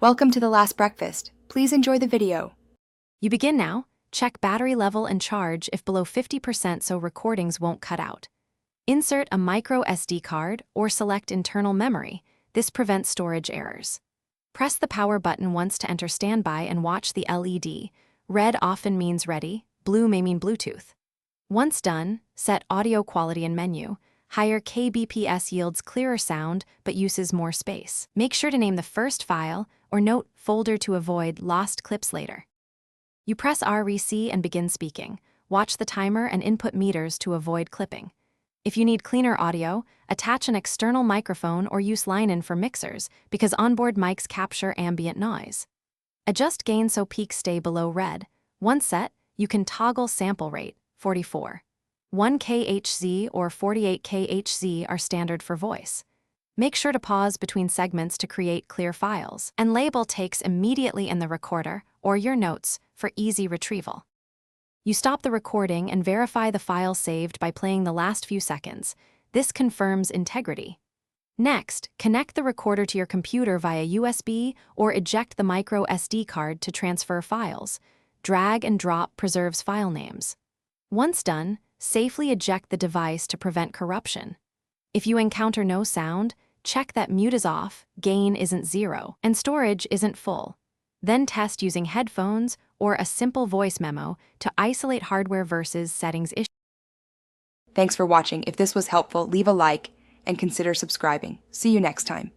Welcome to the last breakfast. Please enjoy the video. You begin now. Check battery level and charge if below 50% so recordings won't cut out. Insert a micro SD card or select internal memory. This prevents storage errors. Press the power button once to enter standby and watch the LED. Red often means ready, blue may mean Bluetooth. Once done, set audio quality in menu. Higher kbps yields clearer sound but uses more space. Make sure to name the first file or note folder to avoid lost clips later. You press REC and begin speaking. Watch the timer and input meters to avoid clipping. If you need cleaner audio, attach an external microphone or use line-in for mixers because onboard mics capture ambient noise. Adjust gain so peaks stay below red. Once set, you can toggle sample rate, 44. 1 kHz or 48 kHz are standard for voice. Make sure to pause between segments to create clear files, and label takes immediately in the recorder or your notes for easy retrieval. You stop the recording and verify the file saved by playing the last few seconds. This confirms integrity. Next, connect the recorder to your computer via USB or eject the micro SD card to transfer files. Drag and drop preserves file names. Once done, safely eject the device to prevent corruption. If you encounter no sound, check that mute is off, gain isn't 0, and storage isn't full. Then test using headphones or a simple voice memo to isolate hardware versus settings issues. Thanks for watching. If this was helpful, leave a like and consider subscribing. See you next time.